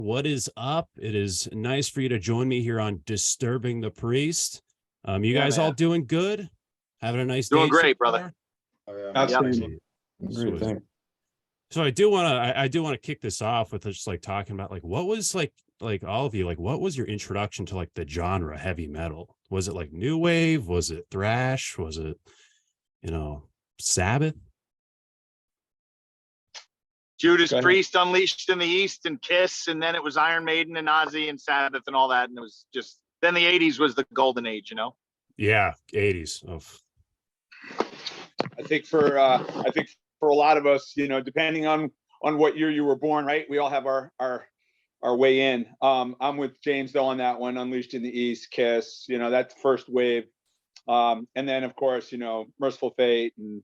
What is up? It is nice for you to join me here on Disturbing the Priest. You guys all doing good? Having a nice day? Doing great, brother. Oh, yeah. Outstanding. Sweet. Great, thanks. So I do want to kick this off with just like talking about like what was like all of you, like what was your introduction to like the genre heavy metal? Was it like new wave? Was it thrash? Was it, Sabbath? Judas Priest, Unleashed in the East, and Kiss, and then it was Iron Maiden and Ozzy and Sabbath and all that, and it was just then the '80s was the golden age, Yeah, '80s. Oh. I think for a lot of us, depending on what year you were born, right? We all have our way in. I'm with James though on that one. Unleashed in the East, Kiss, that's first wave, and then of course, Merciful Fate and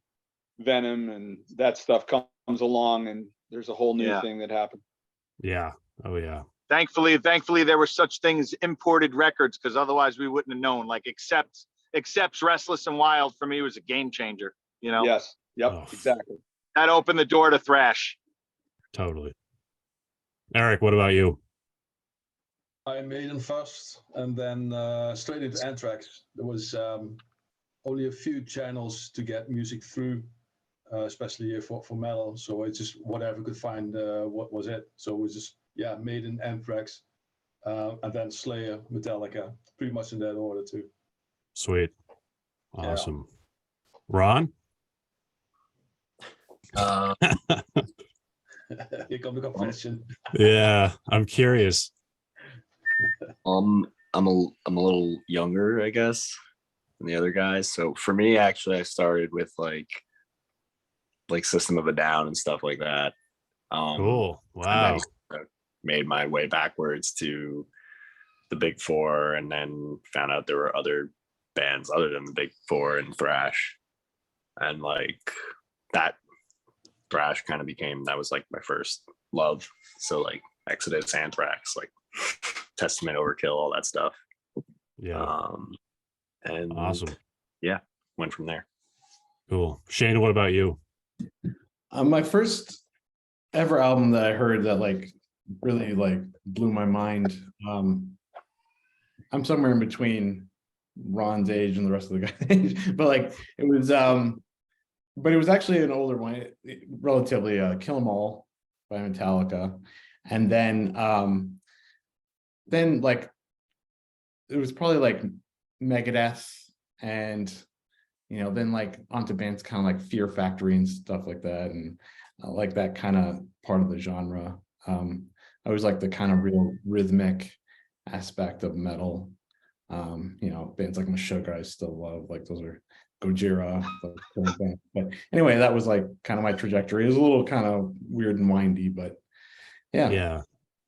Venom and that stuff comes along, and there's a whole new thing that happened. Yeah. Oh yeah. Thankfully, there were such things imported records, because otherwise we wouldn't have known. Like Accept's Restless and Wild for me was a game changer. Yes. Yep. Oh. Exactly. That opened the door to thrash. Totally. Eric, what about you? Iron Maiden first, and then straight into Anthrax. There was only a few channels to get music through, especially for metal. So it's just whatever could find what was it. So it was just Maiden, Anthrax, and then Slayer, Metallica, pretty much in that order too. Sweet, awesome. Yeah. Ron. Here comes the confession. Yeah, I'm curious. I'm a little younger, I guess, than the other guys. So for me, actually, I started with like System of a Down and stuff like that. Cool. Wow. Made my way backwards to the Big Four, and then found out there were other bands other than the Big Four and thrash, and like that thrash kind of that was like my first love. So like Exodus, Anthrax, like Testament, Overkill, all that stuff. Yeah. And awesome. Yeah, went from there. Cool. Shane, what about you? My first ever album that I heard that like really like blew my mind. I'm somewhere in between Ron's age and the rest of the guys' age, but like it was actually an older one, relatively. Kill 'Em All by Metallica, and then like it was probably like Megadeth, and then like onto bands kind of like Fear Factory and stuff like that, and like that kind of part of the genre. I was like the kind of real rhythmic aspect of metal. Bands like Meshuggah I still love, like those are Gojira. But anyway, that was like kind of my trajectory. It was a little kind of weird and windy, but yeah,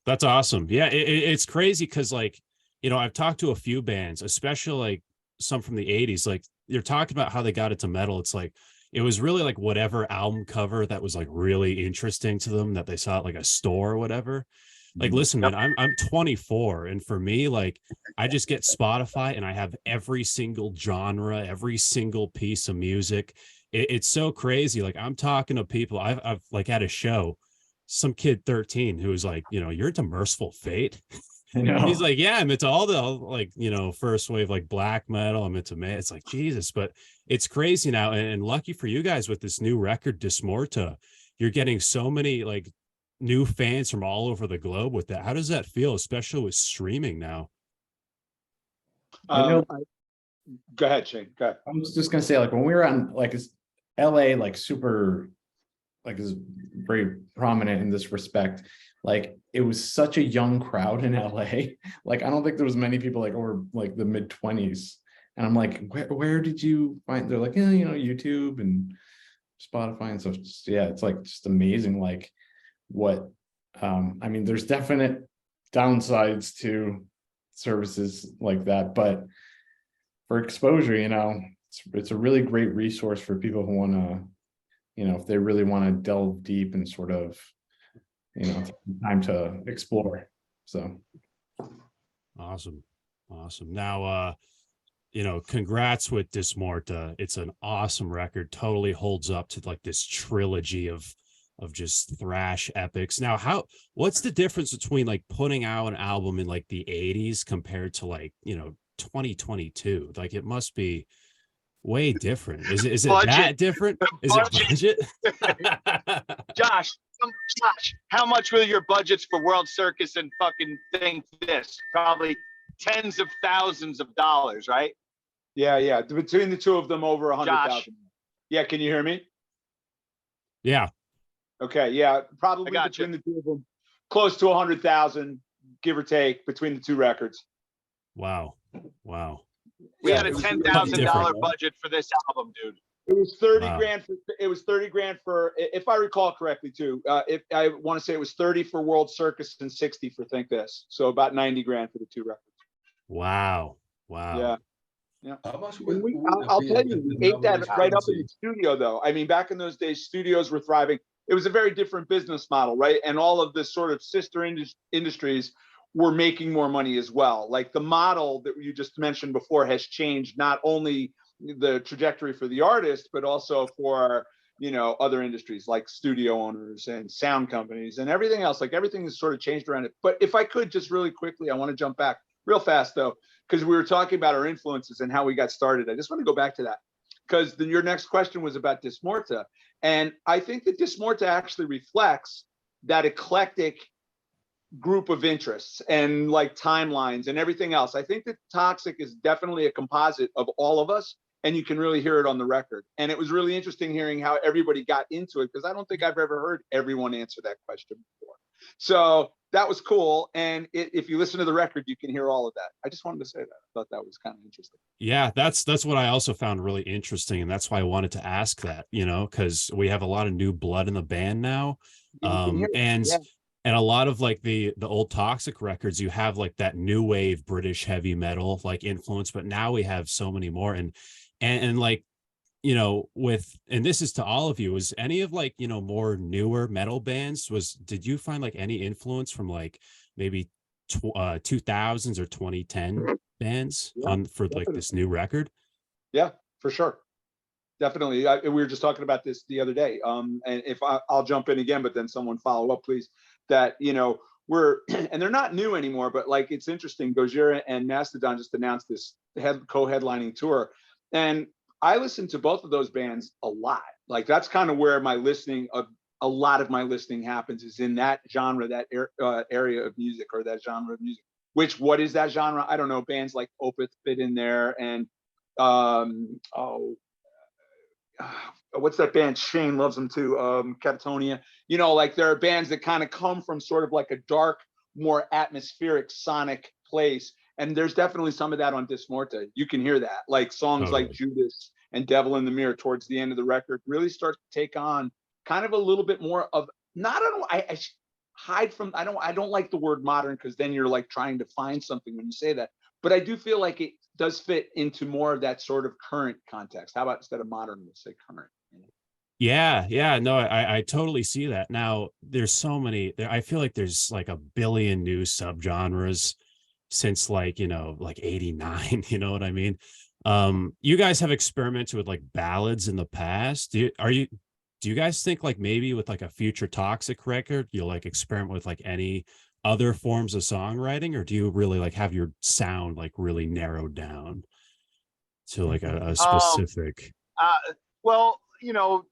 that's awesome. Yeah, it's crazy because like I've talked to a few bands, especially like some from the '80s. Like you're talking about how they got into metal. It's like it was really like whatever album cover that was like really interesting to them that they saw at like a store or whatever. Like, listen, man, I'm 24, and for me, like, I just get Spotify and I have every single genre, every single piece of music. It's so crazy. Like, I'm talking to people. I've like had a show, some kid 13 who was like, you're into Merciful Fate. He's like, yeah, I'm into all the like, first wave like black metal. I'm into it's like Jesus, but it's crazy now. And lucky for you guys with this new record, Dis Morta, you're getting so many like new fans from all over the globe with that. How does that feel, especially with streaming now? Go ahead, Shane. Go ahead. I was just gonna say, like when we were on like LA, like super, like is very prominent in this respect. Like it was such a young crowd in LA. Like I don't think there was many people like over like the mid-20s. And I'm like, where did you find? They're like, YouTube and Spotify and stuff. It's like just amazing. Like what there's definite downsides to services like that, but for exposure, it's a really great resource for people who want to, if they really want to delve deep and sort of, take time to explore. So awesome. Now congrats with Dis Morta. It's an awesome record, totally holds up to like this trilogy of of just thrash epics. Now, what's the difference between like putting out an album in like the 80s compared to like, 2022? Like it must be way different. Is it Budget. that different? Is it budget? Josh, Josh, how much were your budgets for World Circus and fucking Think This? Probably tens of thousands of dollars, right? Yeah. Between the two of them, over Josh. 100,000. Yeah, can you hear me? Yeah. Okay, yeah, probably got between the two of them, close to 100,000, give or take, between the two records. Wow. We Yeah, had a it was $10,000 different. budget for this album, dude. It was 30 Wow. grand. It was 30 grand for, if I recall correctly, too. If I want to say it was 30 for World Circus and 60 for Think This. So about 90 grand for the two records. Wow. Yeah. How much And would I'll be tell if you, the we ate number that is right up in currency? the studio, though. I mean, back in those days, studios were thriving. It was a very different business model, right? And all of the sort of sister industries were making more money as well. Like the model that you just mentioned before has changed, not only the trajectory for the artist, but also for, other industries like studio owners and sound companies and everything else. Like everything has sort of changed around it. But if I could just really quickly, I want to jump back real fast, though, because we were talking about our influences and how we got started. I just want to go back to that because your next question was about DisMorta. And I think that DisMorta actually reflects that eclectic group of interests and like timelines and everything else. I think that Toxik is definitely a composite of all of us, and you can really hear it on the record. And it was really interesting hearing how everybody got into it, because I don't think I've ever heard everyone answer that question before. So that was cool. And if you listen to the record, you can hear all of that. I just wanted to say that. I thought that was kind of interesting. Yeah, that's what I also found really interesting, and that's why I wanted to ask that, because we have a lot of new blood in the band now, and a lot of like the old Toxik records, you have like that new wave British heavy metal like influence, but now we have so many more, and like, and this is to all of you, is any of like, more newer metal bands, did you find like any influence from like maybe 2000s or 2010 bands for like this new record? Yeah, for sure. Definitely. We were just talking about this the other day. And if I'll jump in again, but then someone follow up, please, that, we're, and they're not new anymore, but like, it's interesting. Gojira and Mastodon just announced this co-headlining tour. And I listen to both of those bands a lot. Like that's kind of where my listening a lot of my listening happens, is in that genre, that area of music, or that genre of music. What is that genre? I don't know. Bands like Opeth fit in there, and what's that band? Shane loves them too. Catatonia. Like there are bands that kind of come from sort of like a dark, more atmospheric, sonic place. And there's definitely some of that on DisMorta. You can hear that. Like songs like Judas and Devil in the Mirror towards the end of the record really start to take on kind of a little bit more of, I don't like the word modern, because then you're like trying to find something when you say that. But I do feel like it does fit into more of that sort of current context. How about instead of modern, let's say current? Yeah, no, I totally see that. Now there's so many, I feel like there's like a billion new subgenres since like, like 89, you know what I mean? You guys have experimented with like ballads in the past. Do you guys think like maybe with like a future Toxik record, you'll like experiment with like any other forms of songwriting, or do you really like have your sound like really narrowed down to like a specific? Well,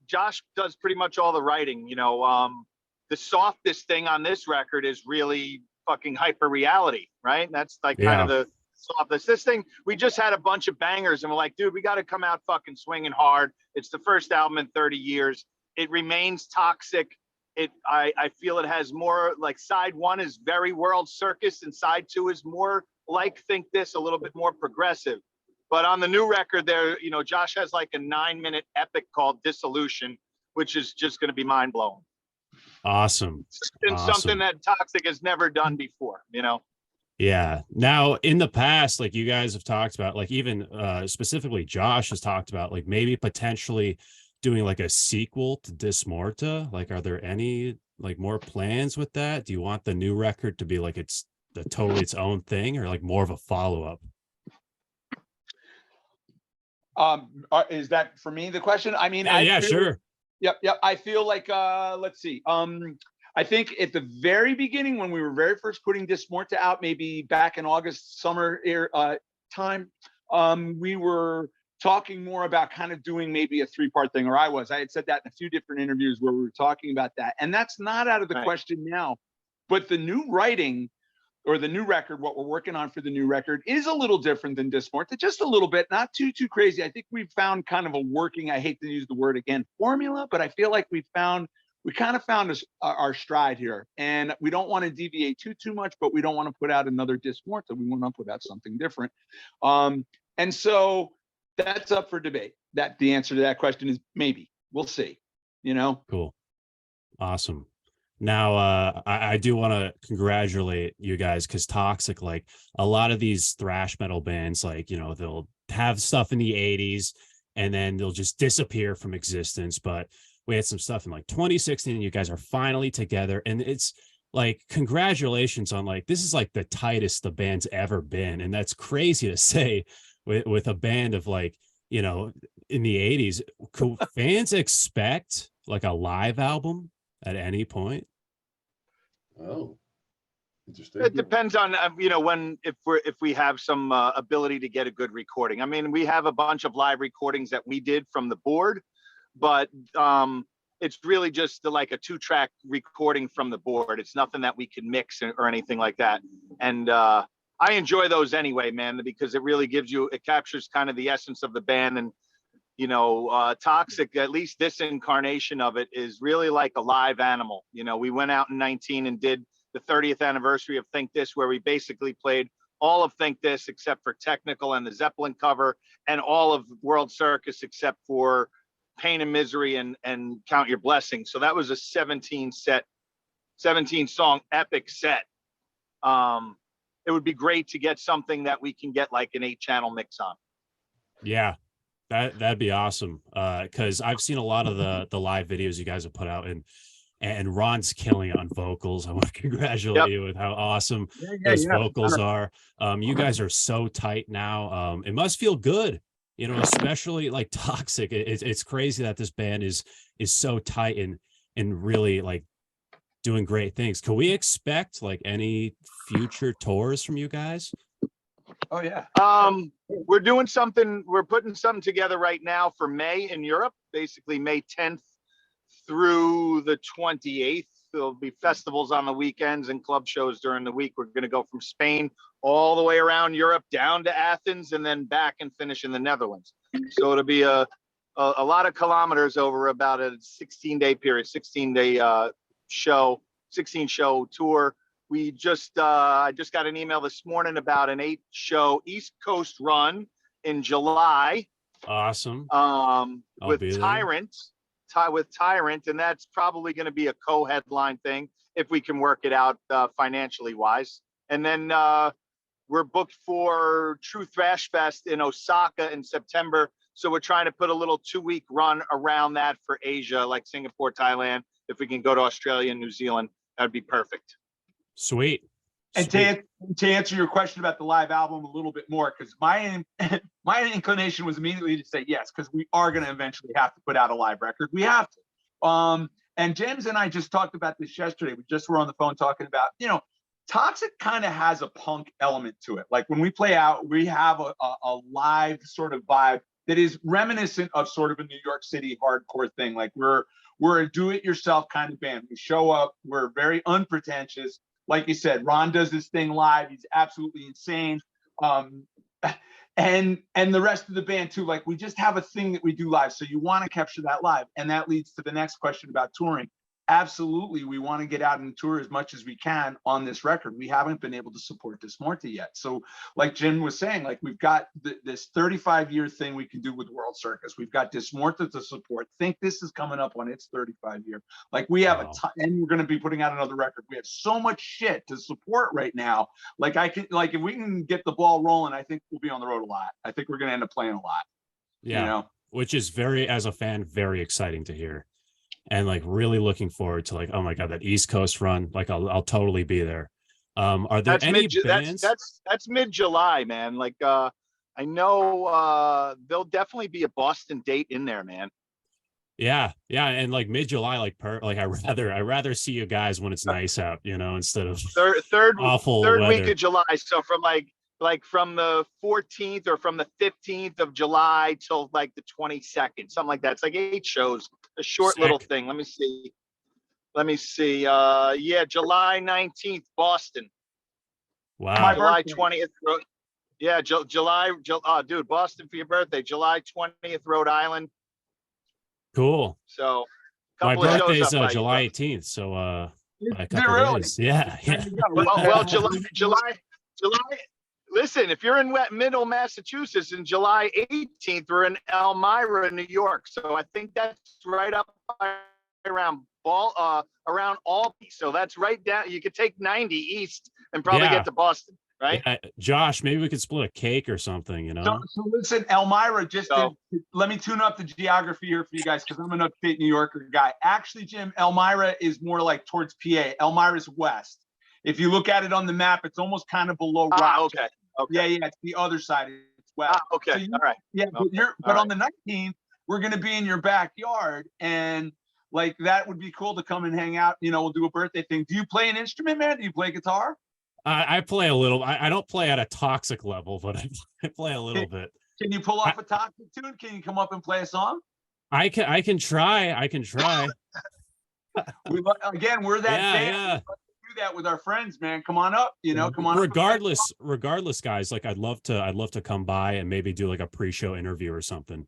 Josh does pretty much all the writing. The softest thing on this record is really fucking hyper reality, right? That's like kind of the softest. This thing, we just had a bunch of bangers, and we're like, dude, we got to come out fucking swinging hard. It's the first album in 30 years. It remains Toxik. I feel it has more, like side one is very World Circus, and side two is more like Think This, a little bit more progressive. But on the new record there, Josh has like a 9-minute epic called Dissolution, which is just going to be mind blowing. Awesome. Something that Toxik has never done before, Yeah. Now in the past, like you guys have talked about, like even specifically Josh has talked about like maybe potentially doing like a sequel to Dis Morta. Like, are there any like more plans with that? Do you want the new record to be like it's totally its own thing, or like more of a follow-up? Is that for me the question? I mean, yeah, sure. Yep. I feel like let's see. I think at the very beginning when we were very first putting Dis Morta out, maybe back in August, summer time, we were talking more about kind of doing maybe a 3-part thing, or I had said that in a few different interviews where we were talking about that. And that's not out of the question now, but the new writing or the new record, what we're working on for the new record is a little different than Dis Morta, just a little bit, not too crazy. I think we've found kind of a working, I hate to use the word again, formula, but I feel like we kind of found our stride here, and we don't want to deviate too much, but we don't want to put out another Dis Morta. We want to put out something different. And so that's up for debate. That the answer to that question is maybe. We'll see. Cool. Awesome. Now, I do want to congratulate you guys, because Toxik, like a lot of these thrash metal bands, like, they'll have stuff in the 80s and then they'll just disappear from existence. But we had some stuff in like 2016 and you guys are finally together. And it's like, congratulations on like, this is like the tightest the band's ever been. And that's crazy to say with a band of like, in the 80s. Could fans expect like a live album at any point? Oh, interesting. It depends on if we have some ability to get a good recording. I mean, we have a bunch of live recordings that we did from the board, but it's really just like a 2-track recording from the board. It's nothing that we can mix or anything like that. And I enjoy those anyway, man, because it captures kind of the essence of the band. And Toxik, at least this incarnation of it, is really like a live animal. We went out in 19 and did the 30th anniversary of Think This, where we basically played all of Think This except for Technical and the Zeppelin cover, and all of World Circus except for Pain and Misery and Count Your Blessings. So that was a 17 song epic set. It would be great to get something that we can get like an 8-channel mix on. Yeah. That'd be awesome. Because I've seen a lot of the live videos you guys have put out, and Ron's killing it on vocals. I want to congratulate you with how awesome those vocals are. You guys are so tight now. It must feel good, especially like Toxik. It's crazy that this band is so tight and really like doing great things. Can we expect like any future tours from you guys? Oh yeah. We're doing something. We're putting something together right now for May in Europe. Basically, May 10th through the 28th. There'll be festivals on the weekends and club shows during the week. We're going to go from Spain all the way around Europe down to Athens and then back and finish in the Netherlands. So it'll be a lot of kilometers over about a 16-day period, 16-day show, 16-show tour. We I just got an email this morning about an 8-show East Coast run in July. Awesome. With Tyrant, and that's probably going to be a co-headline thing if we can work it out financially wise. And then we're booked for True Thrash Fest in Osaka in September. So we're trying to put a little 2-week run around that for Asia, like Singapore, Thailand. If we can go to Australia and New Zealand, that'd be perfect. Sweet. And to answer your question about the live album a little bit more, because my inclination was immediately to say yes, because we are going to eventually have to put out a live record. We have to. And James and I just talked about this yesterday. We just were on the phone talking about, Toxik kind of has a punk element to it. Like when we play out, we have a live sort of vibe that is reminiscent of sort of a New York City hardcore thing. Like we're a do-it-yourself kind of band. We show up. We're very unpretentious. Like you said, Ron does this thing live. He's absolutely insane. And the rest of the band too. Like we just have a thing that we do live. So you want to capture that live. And that leads to the next question about touring. Absolutely, we want to get out and tour as much as we can on this record. We haven't been able to support Dis Morta yet. So like Jim was saying, like we've got this 35-year thing we can do with World Circus. We've got Dis Morta to support. Think This is coming up on its 35-year. Like we have and we're going to be putting out another record. We have so much shit to support right now. Like if we can get the ball rolling, I think we'll be on the road a lot. I think we're going to end up playing a lot. Yeah, which is as a fan, very exciting to hear. And like really looking forward to like, oh my God, that East Coast run. Like I'll totally be there. Are there any bands? That's mid-July, man. Like I know there'll definitely be a Boston date in there, man. Yeah, yeah, and like mid-July, like I rather see you guys when it's nice out, instead of awful third week weather. of July. So from like from the 14th or from the 15th of July till like the 22nd, something like that. It's like 8 shows, a short little Sick. thing. Let me see. Yeah, July 19th, Boston. Wow. July 20th. Yeah, dude, Boston for your birthday. July 20th, Rhode Island. Cool. So a My couple of shows birthday's up by you, July bro. 18th, so by a Is it couple really? days. Yeah, There yeah. you go. Well, July. Listen, if you're in middle Massachusetts, in July 18th, we're in Elmira, New York. So I think that's right up around around Albany. So that's right down. You could take 90 east and probably Yeah. get to Boston, right? Yeah, Josh, maybe we could split a cake or something, So listen, Elmira, So- let me tune up the geography here for you guys because I'm an upstate New Yorker guy. Actually, Jim, Elmira is more like towards PA. Elmira's west. If you look at it on the map, it's almost kind of below Rochester. Okay. Yeah, it's the other side. It's west. Okay. So All right. Yeah, Okay. but All on the 19th, we're gonna be in your backyard, and like that would be cool to come and hang out. We'll do a birthday thing. Do you play an instrument, man? Do you play guitar? I play a little. I don't play at a Toxik level, but I play a little bit. Can you pull off a Toxik tune? Can you come up and play a song? I can try. Again, we're that Yeah, band. yeah. Do that with our friends, man. Come on up. Come on. Regardless, guys, like I'd love to come by and maybe do like a pre-show interview or something.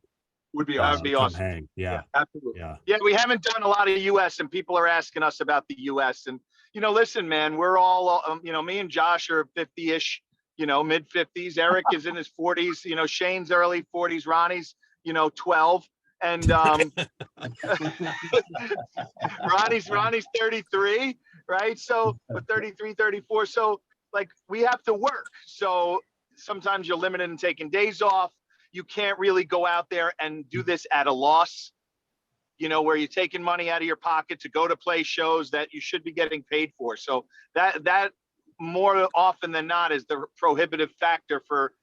Would be That awesome. would be Come awesome. hang. Yeah, Absolutely. yeah. Yeah, we haven't done a lot of US, and people are asking us about the US. And listen, man, we're all me and Josh are 50-ish, mid 50s. Eric is in his 40s. Shane's early 40s. Ronnie's 12, and Ronnie's 33, right? So 33, 34. So like we have to work. So sometimes you're limited in taking days off. You can't really go out there and do this at a loss, where you're taking money out of your pocket to go to play shows that you should be getting paid for. So that more often than not is the prohibitive factor for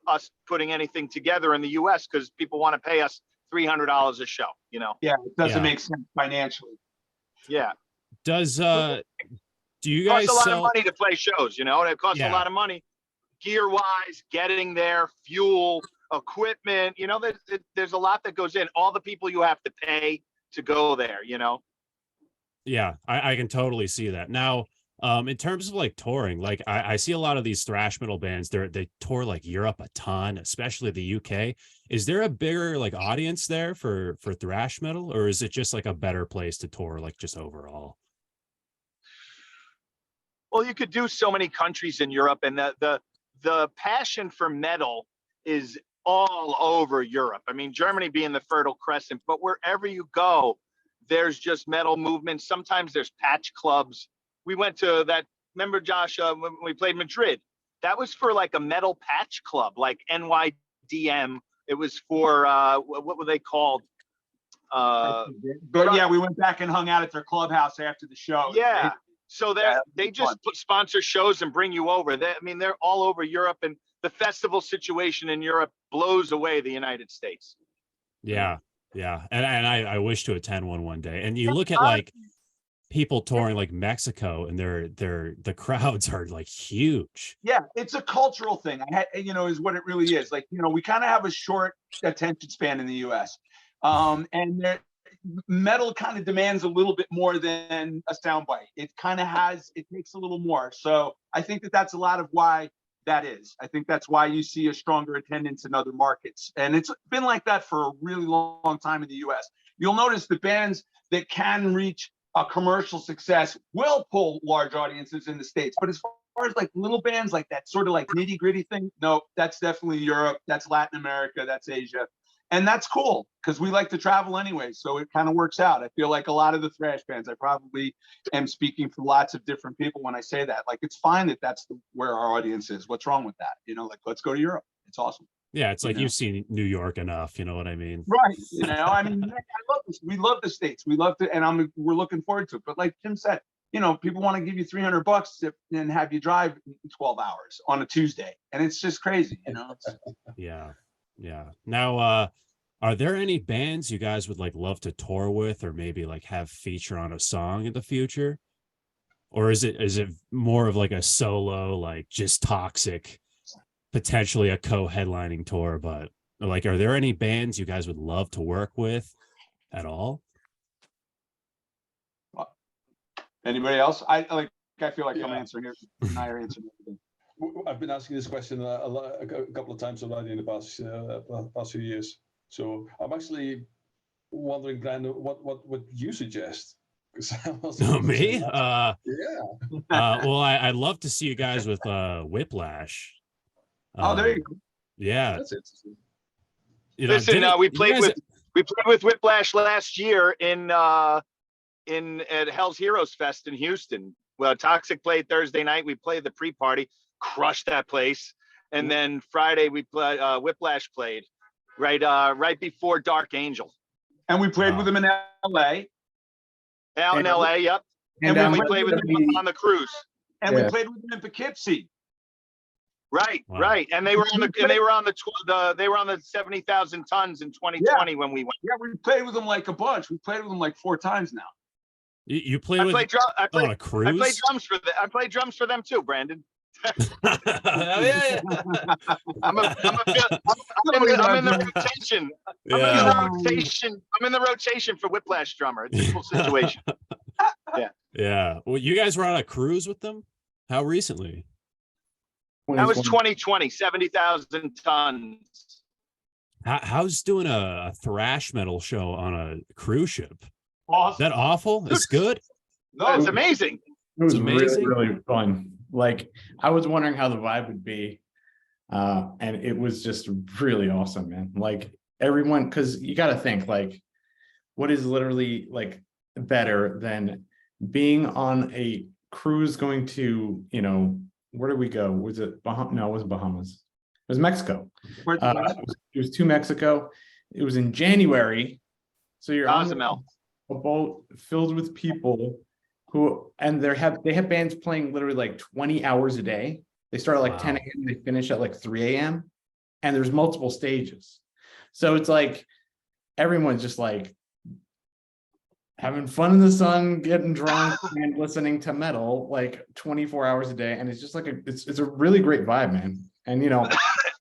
us putting anything together in the US, because people want to pay us $300 a show, Yeah, it doesn't Yeah. make sense financially. Yeah. Do you It costs guys a lot sell? of money to play shows, and it costs Yeah. a lot of money gear wise, getting there, fuel, equipment, there's a lot that goes in, all the people you have to pay to go there, Yeah, I can totally see that. Now, in terms of like touring, like I see a lot of these thrash metal bands, they tour like Europe a ton, especially the UK. Is there a bigger like audience there for thrash metal, or is it just like a better place to tour, like just overall? Well, you could do so many countries in Europe, and the passion for metal is all over Europe. I mean, Germany being the Fertile Crescent, but wherever you go, there's just metal movements. Sometimes there's patch clubs. We went to that, remember, Josh, when we played Madrid, that was for like a metal patch club, like NYDM. It was for, what were they called? But yeah, we went back and hung out at their clubhouse after the show. Yeah. So they just sponsor shows and bring you over. They're all over Europe, and the festival situation in Europe blows away the United States. Yeah, yeah, and I wish to attend one day. And you look at like people touring like Mexico, and the crowds are like huge. Yeah, it's a cultural thing. Is what it really is. Like, we kind of have a short attention span in the U.S. And metal kind of demands a little bit more than a soundbite. It takes a little more. So I think that's a lot of why that is. I think that's why you see a stronger attendance in other markets. And it's been like that for a really long time in the US. You'll notice the bands that can reach a commercial success will pull large audiences in the States. But as far as like little bands, like that sort of like nitty gritty thing, no, that's definitely Europe, that's Latin America, that's Asia. And that's cool because we like to travel anyway. So it kind of works out. I feel like a lot of the thrash bands, I probably am speaking for lots of different people when I say that. Like, it's fine that that's where our audience is. What's wrong with that? Like, let's go to Europe. It's awesome. Yeah, it's like you've seen New York enough. You know what I mean? Right. I love this. We love the States. We love to, and we're looking forward to it. But like Jim said, people want to give you $300 and have you drive 12 hours on a Tuesday. And it's just crazy, Yeah. Yeah. Now, Are there any bands you guys would like love to tour with, or maybe like have feature on a song in the future? Or is it more of like a solo, like just Toxik, potentially a co-headlining tour? But like, are there any bands you guys would love to work with at all? Anybody else? I feel like I'm Yeah. answering it. And I are answering everything. I've been asking this question a couple of times already in the past few years. So I'm actually wondering, Brandon, what would you suggest? No, me? Yeah. Well, I'd love to see you guys with Whiplash. Oh, there you go. Yeah. That's interesting. You know, Listen, didn't- we you played guys- with Whiplash last year at Hell's Heroes Fest in Houston. Well, Toxik played Thursday night. We played the pre-party, crushed that place, and then Friday we played. Whiplash played right before Dark Angel. And we played with them in LA. Out in LA, yep. And we played with them on the cruise. And we played with them in Poughkeepsie. Right, Wow. right. And they were on the 70,000 tons in 2020 when we went. Yeah, we played with them like a bunch. We played with them like 4 times now. You play I with played on a cruise? I played drums for them. I played drums for them too, Brandon. Oh, yeah. I'm in the rotation. I'm in the rotation for Whiplash drummer. It's a cool situation. Yeah. Well, you guys were on a cruise with them? How recently? That was 2020, 70,000 tons. How's doing a thrash metal show on a cruise ship? Is Awesome. that awful? It's good? No, it's amazing. It was It's amazing. really, really fun. Like, I was wondering how the vibe would be. And it was just really awesome, man. Like, everyone, because you got to think, like, what is literally like better than being on a cruise going to, you know, where did we go? Was it No, it wasn't Bahamas. It was Mexico. It was to Mexico. It was in January. So you're on Cozumel. a boat filled with people who, and they have bands playing literally like 20 hours a day. They start at like 10 a.m. They finish at like 3 a.m. and there's multiple stages. So it's like everyone's just like having fun in the sun, getting drunk and listening to metal like 24 hours a day. And it's just like it's a really great vibe, man. And you know,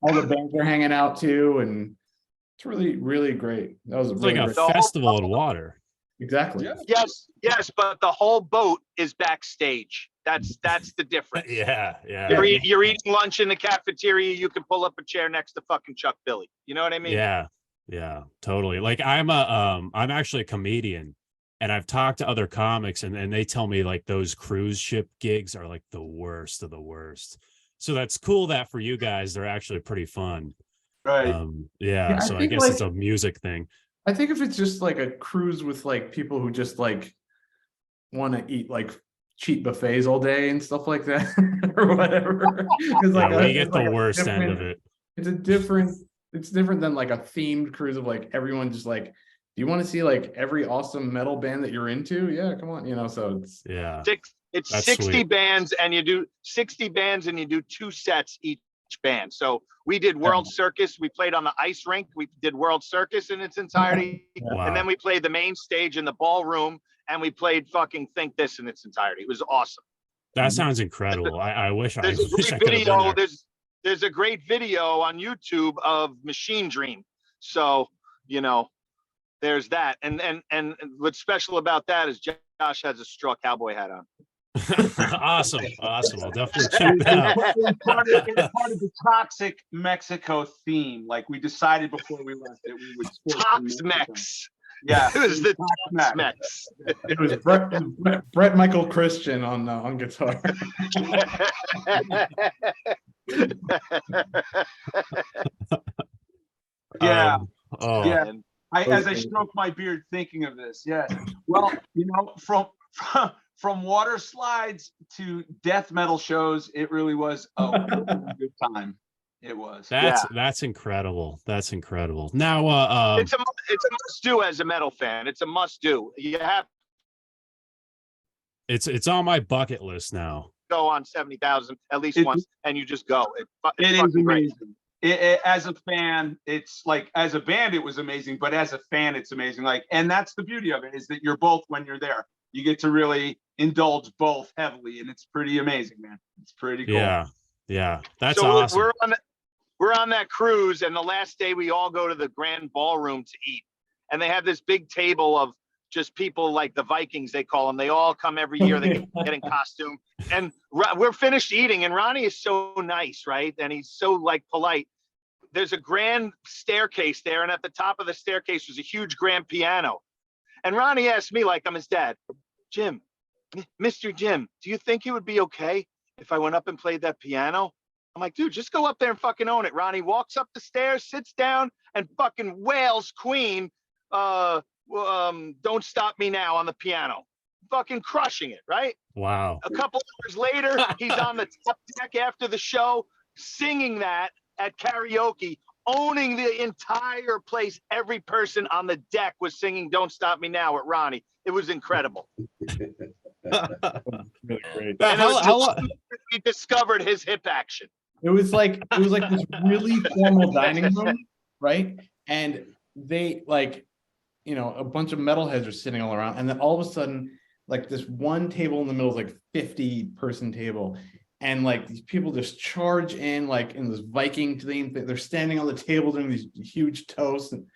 all the bands are hanging out too, and it's really, really great. That was It's really like a great. festival in water. Exactly. Yeah. Yes, but the whole boat is backstage. That's the difference. Yeah. You're eating lunch in the cafeteria. You can pull up a chair next to fucking Chuck Billy. You know what I mean? Yeah, totally. Like I'm actually a comedian, and I've talked to other comics, and they tell me like those cruise ship gigs are like the worst of the worst. So that's cool that for you guys they're actually pretty fun. Right. Yeah, So I think, guess like, it's a music thing. I think if it's just like a cruise with like people who just like want to eat like cheap buffets all day and stuff like that or whatever. It's like We get it's the like a worst end of different- it. It's different than like a themed cruise of like everyone just like, do you want to see like every awesome metal band that you're into? Yeah, come on, you know. So it's Yeah. It's That's 60 sweet. bands, and you do 2 sets each band. So we did World Circus. We played on the ice rink. We did World Circus in its entirety. Wow. And then we played the main stage in the ballroom, and we played fucking Think This in its entirety. It was awesome. That sounds incredible. I wish I There's a wish I great could have been video. there. There's a great video on YouTube of Machine Dream. So, you know, there's that. And what's special about that is Josh has a straw cowboy hat on. Awesome. I'll definitely check that out. It's part of the Toxik Mexico theme. Like we decided before we left that we would sport in Mexico. Tox-Mex. Yeah, It was the Tox-Mex. Tox-Mex. it was Brett Michael Christian on guitar. Yeah. Oh, Yeah. As I stroke my beard thinking of this, yeah. Well, you know, from water slides to death metal shows, it really was a good time. It was. that's incredible. That's incredible. Now, It's a must do as a metal fan. It's a must do. You have to it's on my bucket list now. go on 70,000 at least It- once, and you just go. It's It is fucking great. amazing. as a fan, it's like, as a band, it was amazing, but as a fan, it's amazing. Like, and that's the beauty of it, is that you're both, when you're there, you get to really indulge both heavily, and it's pretty amazing, man. It's pretty cool. Yeah, that's So awesome. we're on that cruise, and the last day we all go to the grand ballroom to eat, and they have this big table of just people like the Vikings, they call them. They all come every year. They get in costume, and we're finished eating, and Ronnie is so nice, right? And he's so like polite. There's a grand staircase there, and at the top of the staircase was a huge grand piano. And Ronnie asked me, like I'm his dad, Jim, Mr. Jim, do you think it would be okay if I went up and played that piano? I'm like, dude, just go up there and fucking own it. Ronnie walks up the stairs, sits down, and fucking wails Queen, Don't Stop Me Now on the piano. Fucking crushing it, right? Wow. A couple hours later, he's on the top deck after the show, singing that at karaoke, owning the entire place. Every person on the deck was singing Don't Stop Me Now at Ronnie. It was incredible. Really great. And he discovered his hip action. It was like this really formal dining room, right? And they like, you know, a bunch of metalheads are sitting all around, and then all of a sudden, like this one table in the middle is like 50-person table, and like these people just charge in like in this Viking theme. They're standing on the table doing these huge toasts, and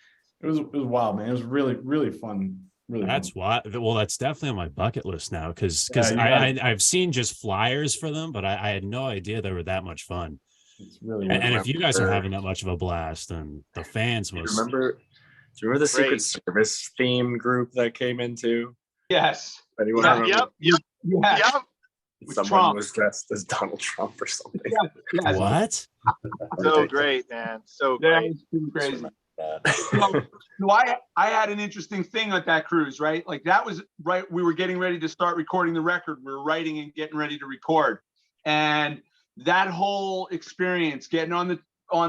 it was wild, man. It was really fun. Really that's fun. why. Well, that's definitely on my bucket list now, because I've seen just flyers for them, but I had no idea they were that much fun. It's really and if you guys are having that much of a blast, then the fans must. Do you remember the Secret Service theme group that came into? Yes. Anyone Yep. remember? Yep. Someone Trump. was dressed as Donald Trump or something. Yes. What? So great, man. So Yeah, great. it's been crazy. That. So I had an interesting thing at that cruise, right? Like that was right. We were getting ready to start recording the record. We were writing and getting ready to record. And that whole experience, getting on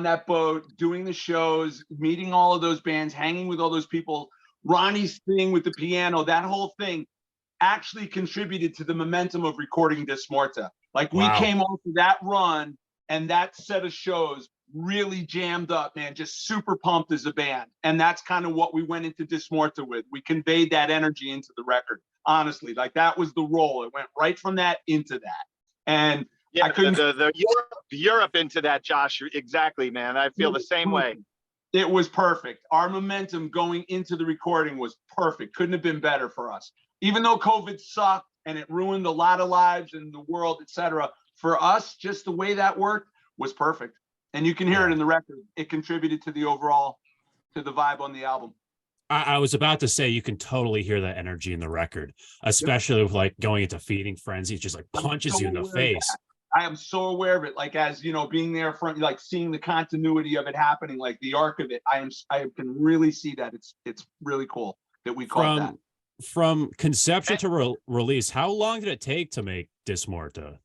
that boat, doing the shows, meeting all of those bands, hanging with all those people, Ronnie's thing with the piano, that whole thing actually contributed to the momentum of recording Dis Morta. Like we came off of that run, and that set of shows really jammed up, man, just super pumped as a band. And that's kind of what we went into Dis Morta with. We conveyed that energy into the record, honestly. Like that was the role. It went right from that into that. And yeah, I couldn't the Europe into that, Josh. Exactly, man. I feel the same way. It was perfect. Our momentum going into the recording was perfect. Couldn't have been better for us. Even though COVID sucked and it ruined a lot of lives in the world, etc., for us, just the way that worked was perfect. And you can hear it in the record. It contributed to the overall, to the vibe on the album. I was about to say, you can totally hear that energy in the record, especially with like going into Feeding Frenzy. It just like punches you in the face. I am so aware of it. Like, as you know, being there front, like seeing the continuity of it happening, like the arc of it. I can really see that. It's really cool that we caught that. From conception to release, how long did it take to make Dis Morta?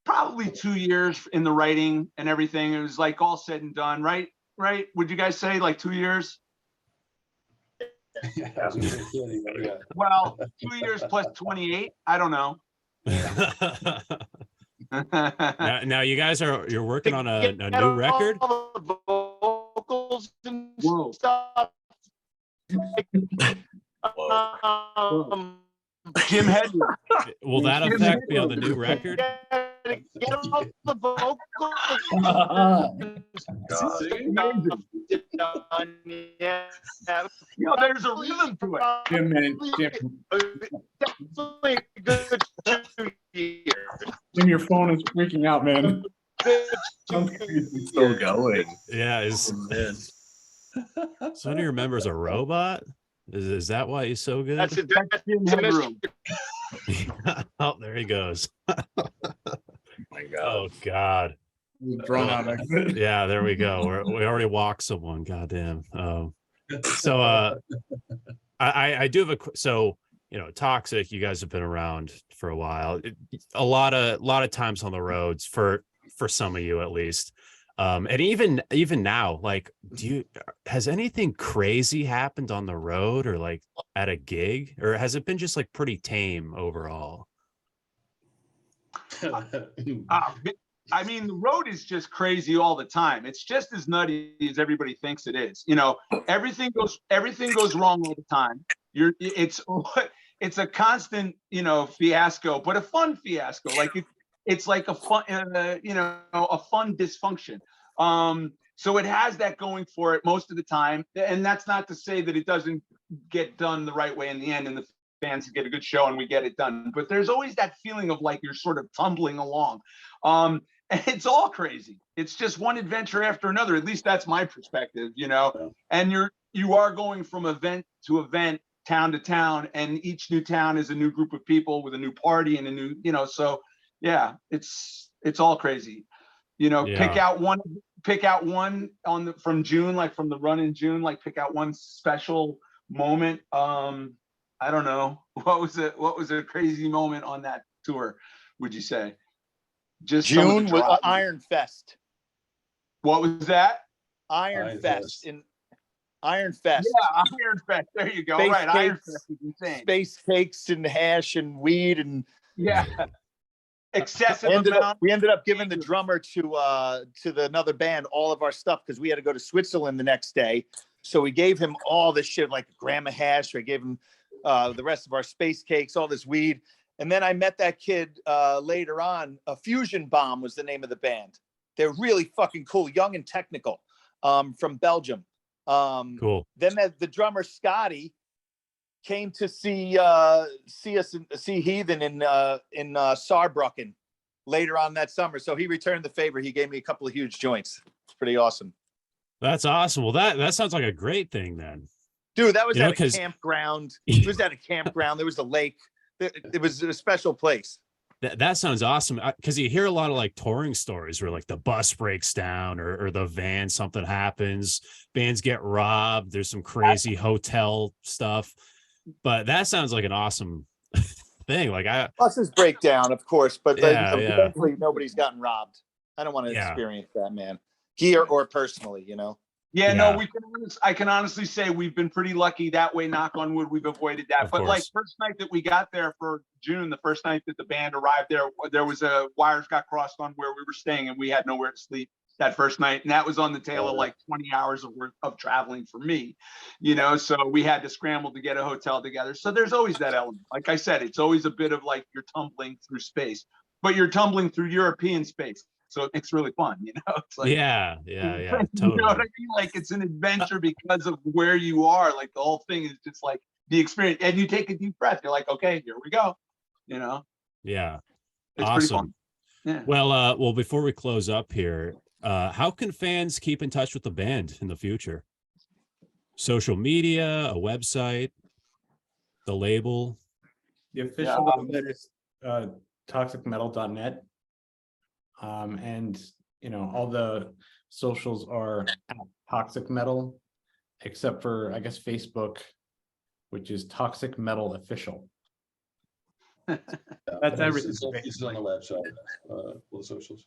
Probably 2 years in the writing and everything. It was like all said and done, right? Right? Would you guys say like 2 years? Yeah. Well, 2 years plus 28. I don't know. now you guys you're working on a new record. All the vocals and Whoa. stuff. Jim Hedley. Will that affect me on the new record? Get all the vocals. You know, there's a rhythm to it. Jim, man, Definitely a good 2 years. Jim, your phone is freaking out, man. Still going. Yeah, so he remembers a robot. Is that why he's so good? That's Jim Hedley. Oh, there he goes. My God. Oh God. Drawn out. Yeah, there we go. We already walked someone. Goddamn. So I do have so you know, Toxik, you guys have been around for a while. A lot of times on the roads for some of you at least. And even now, like, has anything crazy happened on the road or like at a gig, or has it been just like pretty tame overall? I mean, the road is just crazy all the time. It's just as nutty as everybody thinks it is. You know, everything goes wrong all the time. It's a constant, you know, fiasco, but a fun fiasco. Like it's like a fun, you know, a fun dysfunction. So it has that going for it most of the time, and that's not to say that it doesn't get done the right way in the end, and the fans get a good show and we get it done. But there's always that feeling of like you're sort of tumbling along. And it's all crazy. It's just one adventure after another. At least that's my perspective, you know. Yeah. And you are going from event to event, town to town, and each new town is a new group of people with a new party and a new, you know. So yeah, it's all crazy. You know, pick out one from June, like from the run in June, like pick out one special moment. I don't know. What was a crazy moment on that tour, would you say? Just June was Iron Fest. What was that? Iron Fest in Iron Fest. Yeah, Iron Fest. There you go. Space right, cakes, Iron Fest is insane. Space cakes and hash and weed and yeah, excessive we ended up giving the drummer to another band all of our stuff because we had to go to Switzerland the next day. So we gave him all this shit, like a gram of hash. I gave him the rest of our space cakes, all this weed. And then I met that kid later on. Fusion Bomb was the name of the band. They're really fucking cool, young and technical, from Belgium. Cool. Then the drummer Scotty came to see Heathen in Saarbrücken later on that summer. So he returned the favor. He gave me a couple of huge joints. It's pretty awesome. That's awesome. Well, that sounds like a great thing then. Dude, that was You know, at a campground. It was at a campground. There was a lake. It was a special place. That sounds awesome, because you hear a lot of like touring stories where like the bus breaks down or the van, something happens, bands get robbed, there's some crazy hotel stuff, but that sounds like an awesome thing. Like Buses break down, of course, but eventually nobody's gotten robbed. I don't want to experience that, man, here or personally, you know. Yeah, no, I can honestly say we've been pretty lucky that way. Knock on wood, we've avoided that. Of But course. like first night that we got there for June, the first night that the band arrived there was a wires got crossed on where we were staying, and we had nowhere to sleep that first night. And that was on the tail of like 20 hours of traveling for me, you know. So we had to scramble to get a hotel together. So there's always that element. Like I said, it's always a bit of like you're tumbling through space, but you're tumbling through European space. So it's really fun, you know. It's like, yeah, totally. totally. You know what I mean? Like it's an adventure because of where you are. Like the whole thing is just like the experience, and you take a deep breath. You're like, okay, here we go. You know. Yeah. It's pretty fun. Yeah. Well, before we close up here, how can fans keep in touch with the band in the future? Social media, a website, the label. The official website is toxicmetal.net. And you know, all the socials are at Toxic Metal, except for I guess Facebook, which is Toxic Metal Official. That's everything. It's on the website, all the socials.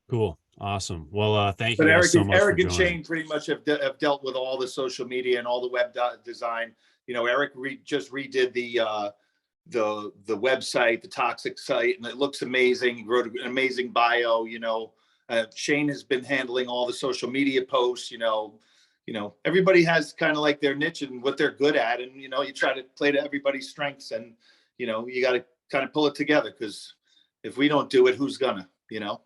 Cool. Awesome. Well, thank But you guys so much Eric for and joining. Shane pretty much have dealt with all the social media and all the web design. You know, Eric just redid the website, the Toxic site, and it looks amazing. He wrote an amazing bio. You know, Shane has been handling all the social media posts. You know, everybody has kind of like their niche and what they're good at, and you know, you try to play to everybody's strengths, and you know, you got to kind of pull it together, because if we don't do it, who's gonna? You know.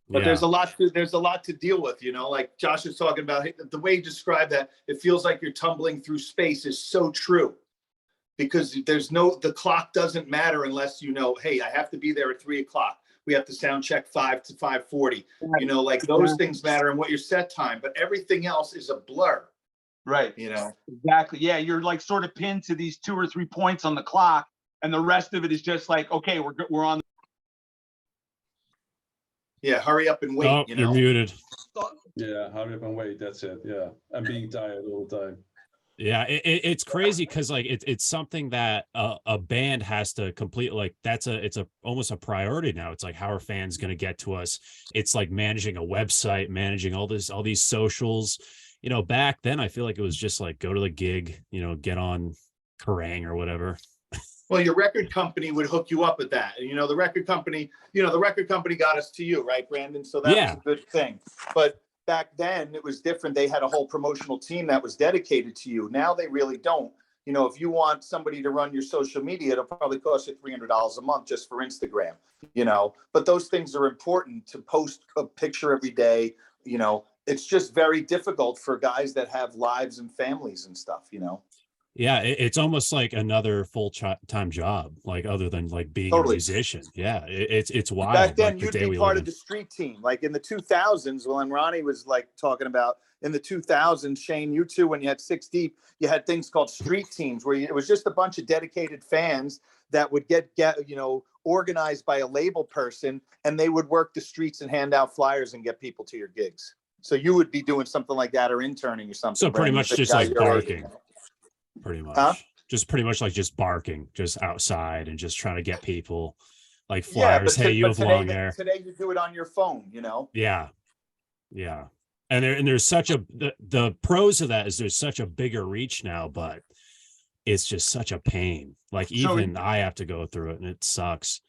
But there's a lot to deal with, you know, like Josh was talking about, the way you describe that, it feels like you're tumbling through space is so true, because the clock doesn't matter unless you know, hey, I have to be there at 3:00. We have to sound check 5 to 5:40, you know, like those things matter and what your set time, but everything else is a blur. Right. You know, exactly. Yeah. You're like sort of pinned to these 2 or 3 points on the clock, and the rest of it is just like, okay, we're on. Yeah, hurry up and wait. Oh, you know? you're muted. Yeah, hurry up and wait. That's it. Yeah, and being tired all the time. Yeah, it's crazy because like it's something that a band has to complete. Like it's almost a priority now. It's like, how are fans going to get to us? It's like managing a website, managing all these socials. You know, back then I feel like it was just like go to the gig, you know, get on Kerrang or whatever. Well, your record company would hook you up with that. And, the record company, got us to you, right, Brandon? So that was a good thing. But back then it was different. They had a whole promotional team that was dedicated to you. Now they really don't. If you want somebody to run your social media, it'll probably cost you $300 a month just for Instagram, but those things are important to post a picture every day. It's just very difficult for guys that have lives and families and stuff, Yeah, it's almost like another full-time job, like other than like being a Totally. musician. Yeah, it's wild. Back then, like, the you'd day be we part live of the street team. Like in the 2000s, when Ronnie was like talking about in the 2000s, Shane, you too, when you had Six Deep, you had things called street teams where it was just a bunch of dedicated fans that would get organized by a label person, and they would work the streets and hand out flyers and get people to your gigs. So you would be doing something like that or interning or something. So pretty Brandon, much for just guys like your age. barking. Pretty much. Huh? Just pretty much like just barking, just outside and just trying to get people like Yeah, flyers. Hey, you have long hair. Today you do it on your phone, Yeah. And there's such the pros of that is there's such a bigger reach now, but it's just such a pain. Like even I have to go through it and it sucks.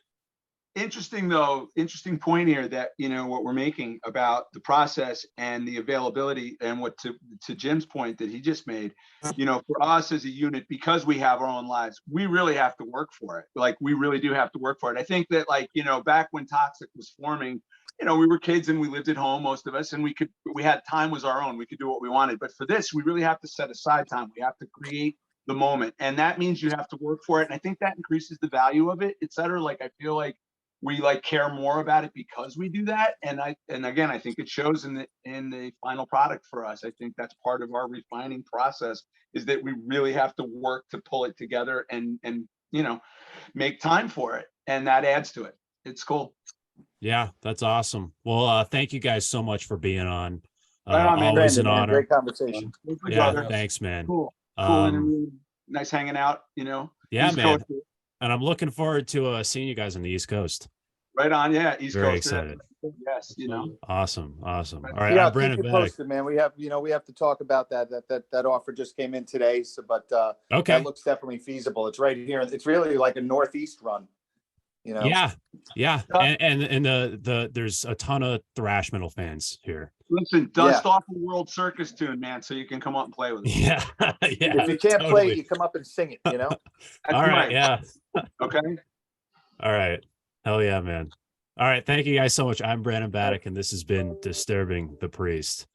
Interesting point here that what we're making about the process and the availability, and what to Jim's point that he just made, for us as a unit, because we have our own lives, we really have to work for it. Like we really do have to work for it. I think that back when Toxik was forming, we were kids and we lived at home, most of us, and we had time was our own. We could do what we wanted. But for this, we really have to set aside time. We have to create the moment. And that means you have to work for it. And I think that increases the value of it, et cetera. Like, I feel like we care more about it because we do that. And again, I think it shows in the final product for us. I think that's part of our refining process, is that we really have to work to pull it together and make time for it. And that adds to it. It's cool. Yeah, that's awesome. Well, thank you guys so much for being on. Man. Always Brandon, an honor. Great conversation. Yeah, thanks, man. Cool. Nice hanging out, Yeah, East man. Coast. And I'm looking forward to seeing you guys on the East Coast. Right on, yeah, East Very Coast. excited. Yes, Awesome. All right, Yeah, I'm Brandon keep you Beck. posted, man. We have to talk about that offer just came in today. So, but Okay. that looks definitely feasible. It's right here. It's really like a Northeast run. Yeah. And the there's a ton of thrash metal fans here. Listen, dust off a World Circus tune, man, so you can come up and play with us. Yeah. If you can't play it, you come up and sing it. That's All right. Yeah. Okay. All right. Hell yeah, man. All right. Thank you guys so much. I'm Brandon Baddock, and this has been Disturbing the Priest.